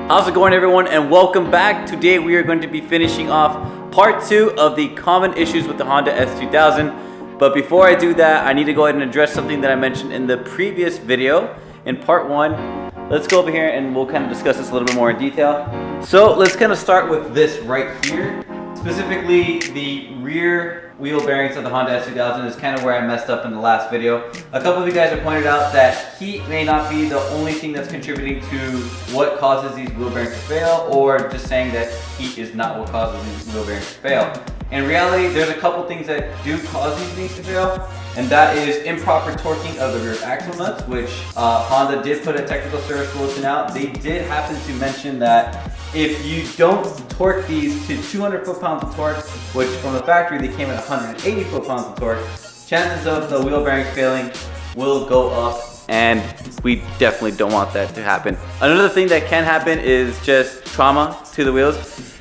How's it going, everyone, and welcome back. Today we are going to be finishing off part 2 of the common issues with the Honda S2000. But before I do that, I need to go ahead and address something that I mentioned in the previous video in part 1. Let's go over here and we'll kind of discuss this a little bit more in detail. So let's kind of start with this right here. Specifically, the rear wheel bearings of the Honda S2000 is kind of where I messed up in the last video. A couple of you guys have pointed out that heat may not be the only thing that's contributing to what causes these wheel bearings to fail, or just saying that heat is not what causes these wheel bearings to fail. In reality, there's a couple things that do cause these things to fail, and that is improper torquing of the rear axle nuts, which Honda did put a technical service bulletin out. They did happen to mention that if you don't torque these to 200 foot-pounds of torque, which from the factory they came at 180 foot-pounds of torque, chances of the wheel bearings failing will go up, and we definitely don't want that to happen. Another thing that can happen is just trauma to the wheels.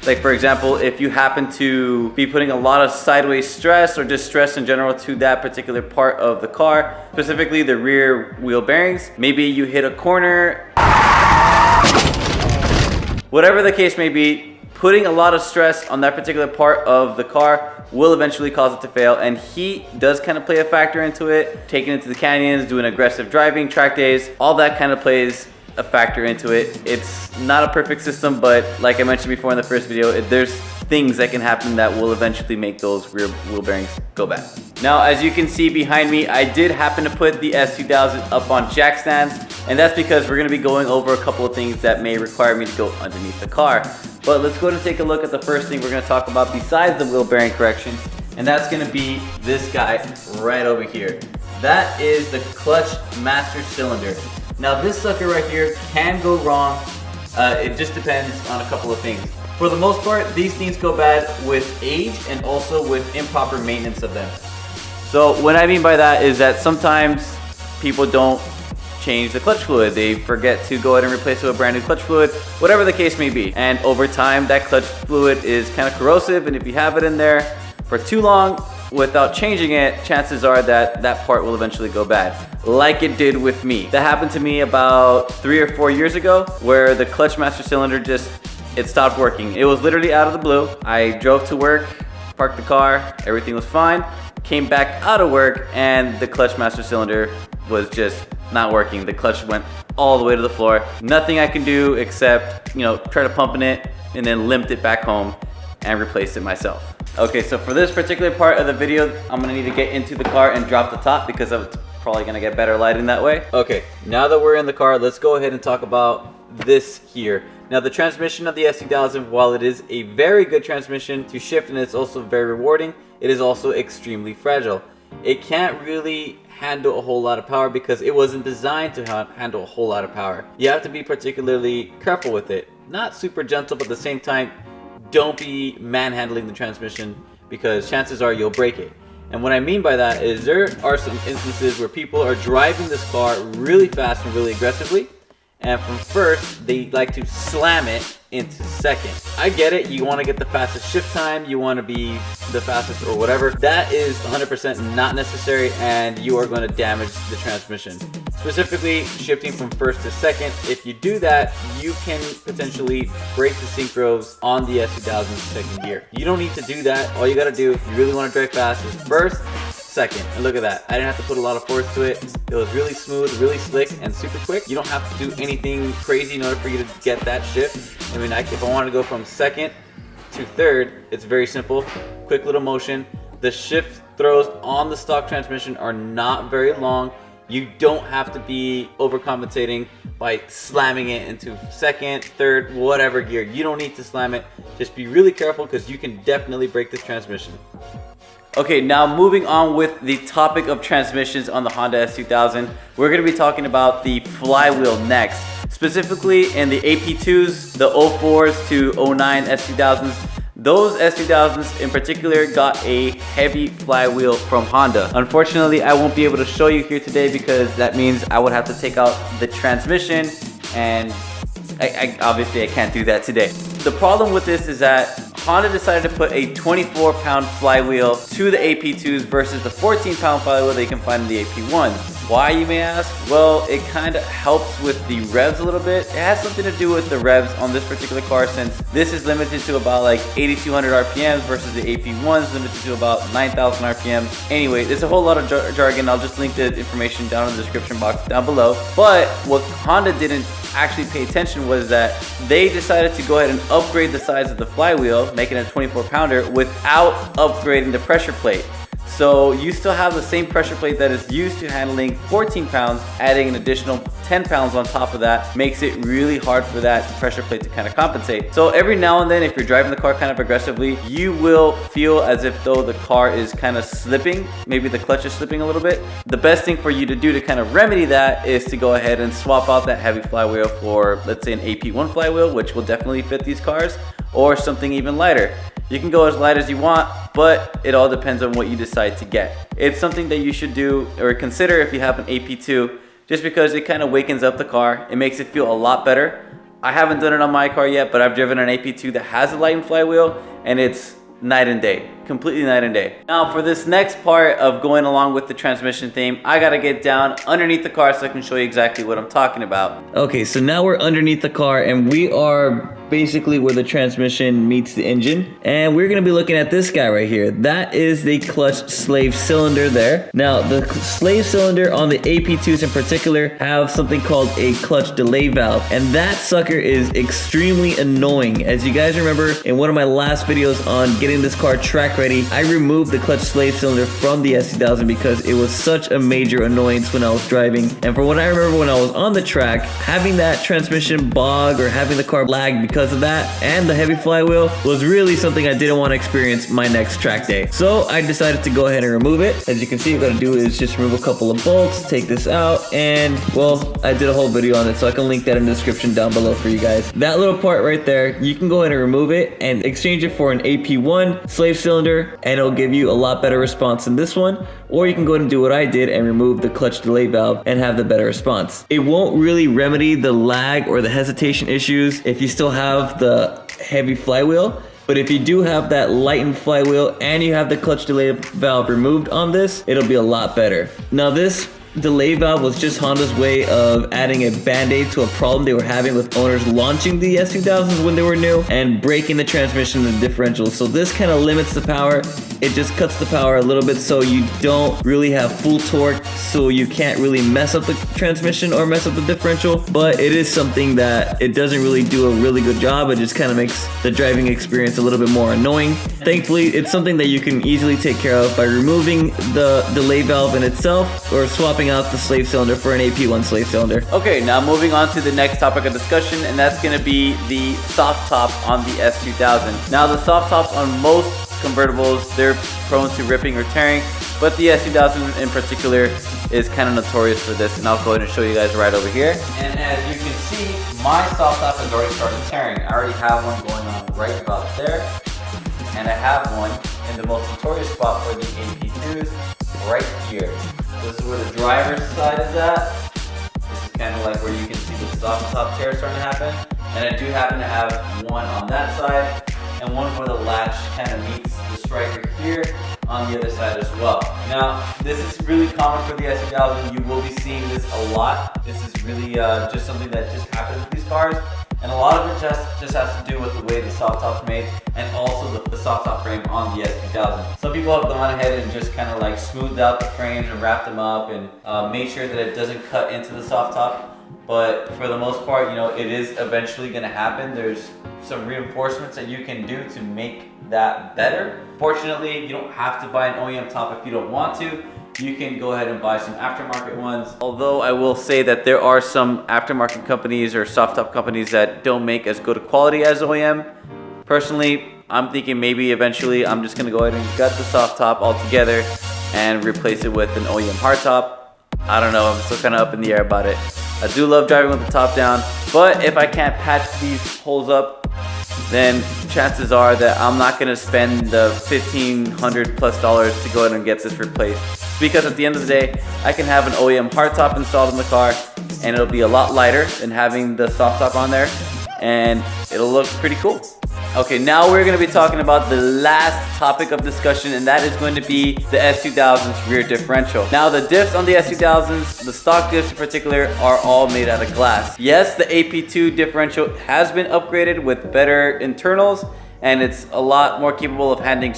Like, for example, if you happen to be putting a lot of sideways stress or just stress in general to that particular part of the car, specifically the rear wheel bearings, maybe you hit a corner, whatever the case may be, putting a lot of stress on that particular part of the car will eventually cause it to fail, and heat does kind of play a factor into it. Taking it to the canyons, doing aggressive driving, track days, all that kind of plays a factor into it. It's not a perfect system, but like I mentioned before in the first video, there's things that can happen that will eventually make those rear wheel bearings go bad. Now, as you can see behind me, I did happen to put the S2000 up on jack stands, and that's because we're going to be going over a couple of things that may require me to go underneath the car. But let's go and take a look at the first thing we're going to talk about besides the wheel bearing correction, and that's going to be this guy right over here. That is the clutch master cylinder. Now, this sucker right here can go wrong. It just depends on a couple of things. For the most part, these things go bad with age and also with improper maintenance of them. So what I mean by that is that sometimes people don't change the clutch fluid. They forget to go ahead and replace it with brand new clutch fluid, whatever the case may be. And over time, that clutch fluid is kind of corrosive, and if you have it in there for too long without changing it, chances are that that part will eventually go bad, like it did with me. That happened to me about 3 or 4 years ago, where the clutch master cylinder it stopped working. It was literally out of the blue. I drove to work, parked the car, everything was fine, came back out of work, and the clutch master cylinder was just not working. The clutch went all the way to the floor. Nothing I can do except, try to pump in it and then limped it back home and replaced it myself. Okay, so for this particular part of the video, I'm gonna need to get into the car and drop the top because it's probably gonna get better lighting that way. Okay, now that we're in the car, let's go ahead and talk about this here. Now, the transmission of the S2000, while it is a very good transmission to shift and it's also very rewarding, it is also extremely fragile. It can't really handle a whole lot of power because it wasn't designed to handle a whole lot of power. You have to be particularly careful with it. Not super gentle, but at the same time, don't be manhandling the transmission because chances are you'll break it. And what I mean by that is there are some instances where people are driving this car really fast and really aggressively, and from first, they like to slam it into second. I get it, you want to get the fastest shift time, you want to be the fastest or whatever. That is 100% not necessary, and you are going to damage the transmission. Specifically, shifting from first to second, if you do that, you can potentially break the synchros on the S2000 second gear. You don't need to do that. All you got to do if you really want to drive fast is first, second, and look at that. I didn't have to put a lot of force to it. It was really smooth, really slick, and super quick. You don't have to do anything crazy in order for you to get that shift. I mean, if I wanted to go from second to third, it's very simple. Quick little motion. The shift throws on the stock transmission are not very long. You don't have to be overcompensating by slamming it into second, third, whatever gear. You don't need to slam it. Just be really careful because you can definitely break this transmission. Okay, now moving on with the topic of transmissions on the Honda S2000, we're going to be talking about the flywheel next. Specifically in the AP2s, the 04s to 09 S2000s, those S2000s in particular got a heavy flywheel from Honda. Unfortunately, I won't be able to show you here today because that means I would have to take out the transmission, and obviously I can't do that today. The problem with this is that Honda decided to put a 24-pound flywheel to the AP2s versus the 14-pound flywheel they can find in the AP1s. Why, you may ask? Well, it kind of helps with the revs a little bit. It has something to do with the revs on this particular car, since this is limited to about like 8,200 RPMs versus the AP1 is limited to about 9,000 RPMs. Anyway, there's a whole lot of jargon. I'll just link the information down in the description box down below. But what Honda didn't actually pay attention was that they decided to go ahead and upgrade the size of the flywheel, making it a 24-pounder without upgrading the pressure plate. So you still have the same pressure plate that is used to handling 14 pounds, adding an additional 10 pounds on top of that makes it really hard for that pressure plate to kind of compensate. So every now and then, if you're driving the car kind of aggressively, you will feel as if though the car is kind of slipping, maybe the clutch is slipping a little bit. The best thing for you to do to kind of remedy that is to go ahead and swap out that heavy flywheel for, let's say, an AP1 flywheel, which will definitely fit these cars, or something even lighter. You can go as light as you want, but it all depends on what you decide to get. It's something that you should do or consider if you have an AP2, just because it kind of wakens up the car. It makes it feel a lot better. I haven't done it on my car yet, but I've driven an AP2 that has a lightened flywheel, and it's night and day, completely night and day. Now for this next part of going along with the transmission theme, I gotta get down underneath the car so I can show you exactly what I'm talking about. Okay, so now we're underneath the car and we are basically where the transmission meets the engine, and we're gonna be looking at this guy right here. That is the clutch slave cylinder there. Now the slave cylinder on the AP2s in particular have something called a clutch delay valve, and that sucker is extremely annoying. As you guys remember in one of my last videos on getting this car track ready, I removed the clutch slave cylinder from the S2000 because it was such a major annoyance when I was driving. And from what I remember when I was on the track, having that transmission bog or having the car lag because of that and the heavy flywheel was really something I didn't want to experience my next track day. So I decided to go ahead and remove it. As you can see, what I'm gonna do is just remove a couple of bolts, take this out, and well, I did a whole video on it, so I can link that in the description down below for you guys. That little part right there, you can go ahead and remove it and exchange it for an AP1 slave cylinder, and it'll give you a lot better response than this one. Or you can go ahead and do what I did and remove the clutch delay valve and have the better response. It won't really remedy the lag or the hesitation issues if you still have the heavy flywheel, but if you do have that lightened flywheel and you have the clutch delay valve removed on this, it'll be a lot better. Now this delay valve was just Honda's way of adding a band-aid to a problem they were having with owners launching the S2000s when they were new and breaking the transmission and the differential. So this kind of limits the power. It just cuts the power a little bit so you don't really have full torque, so you can't really mess up the transmission or mess up the differential. But it is something that it doesn't really do a really good job. It just kind of makes the driving experience a little bit more annoying. Thankfully, it's something that you can easily take care of by removing the delay valve in itself or swapping out the slave cylinder for an AP1 slave cylinder. Okay, now moving on to the next topic of discussion, and that's going to be the soft top on the S2000. Now the soft tops on most convertibles, they're prone to ripping or tearing, but the S2000 in particular is kind of notorious for this, and I'll go ahead and show you guys right over here. And as you can see, my soft top has already started tearing. I already have one going on right about there, and I have one in the most notorious spot for the AP2s right here. This is where the driver's side is at. This is kind of like where you can see the soft top tear starting to happen. And I do happen to have one on that side and one where the latch kind of meets the striker here on the other side as well. Now, this is really common for the S2000. You will be seeing this a lot. This is really just something that just happens with these cars. And a lot of it just has to do with the way the soft top's made and also the soft top frame on the S2000. Some people have gone ahead and just kind of like smoothed out the frames and wrapped them up and made sure that it doesn't cut into the soft top. But for the most part, you know, it is eventually going to happen. There's some reinforcements that you can do to make that better. Fortunately, you don't have to buy an OEM top if you don't want to. You can go ahead and buy some aftermarket ones. Although I will say that there are some aftermarket companies or soft top companies that don't make as good a quality as OEM. Personally, I'm thinking maybe eventually I'm just gonna go ahead and gut the soft top altogether and replace it with an OEM hardtop. I don't know, I'm still kind of up in the air about it. I do love driving with the top down, but if I can't patch these holes up, then chances are that I'm not gonna spend the $1,500+ to go ahead and get this replaced. Because at the end of the day, I can have an OEM hardtop installed in the car and it'll be a lot lighter than having the soft top on there, and it'll look pretty cool. Okay, now we're going to be talking about the last topic of discussion, and that is going to be the S2000's rear differential. Now, the diffs on the S2000s, the stock diffs in particular, are all made out of glass. Yes, the AP2 differential has been upgraded with better internals, and it's a lot more capable of handling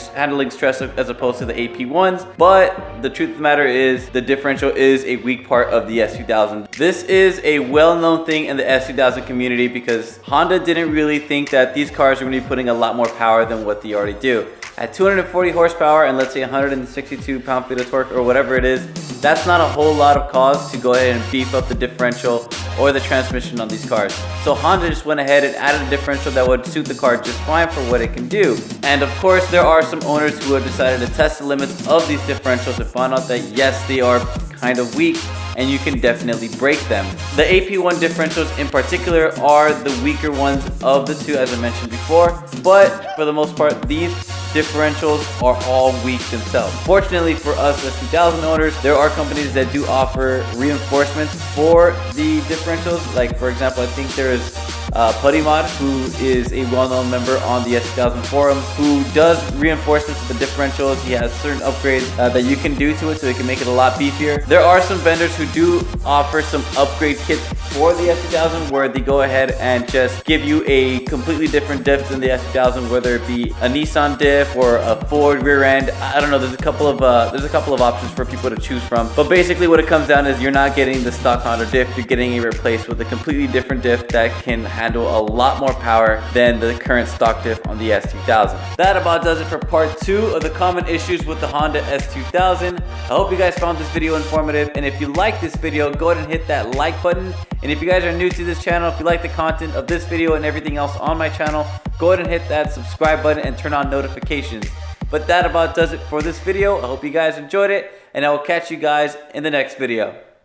stress as opposed to the AP1s. But the truth of the matter is the differential is a weak part of the S2000. This is a well-known thing in the S2000 community because Honda didn't really think that these cars were going to be putting a lot more power than what they already do. At 240 horsepower and let's say 162 pound-feet of torque or whatever it is, that's not a whole lot of cause to go ahead and beef up the differential or the transmission on these cars. So Honda just went ahead and added a differential that would suit the car just fine for what it can do. And of course, there are some owners who have decided to test the limits of these differentials and found out that yes, they are kind of weak and you can definitely break them. The AP1 differentials in particular are the weaker ones of the two, as I mentioned before, but for the most part, these differentials are all weak themselves. Fortunately for us S2000 owners, there are companies that do offer reinforcements for the differentials. Like for example, I think there is PUDDYMOD, who is a well-known member on the S2000 forums, who does reinforcements of the differentials. He has certain upgrades that you can do to it so it can make it a lot beefier. There are some vendors who do offer some upgrade kits for the S2000 where they go ahead and just give you a completely different diff than the S2000, whether it be a Nissan diff or a Ford rear end. I don't know, there's a couple of options for people to choose from. But basically what it comes down is you're not getting the stock Honda diff, you're getting it replaced with a completely different diff that can handle a lot more power than the current stock diff on the S2000. That about does it for part 2 of the common issues with the Honda S2000. I hope you guys found this video informative, and if you like this video, go ahead and hit that like button. And if you guys are new to this channel, if you like the content of this video and everything else on my channel, go ahead and hit that subscribe button and turn on notifications. But that about does it for this video. I hope you guys enjoyed it, and I will catch you guys in the next video.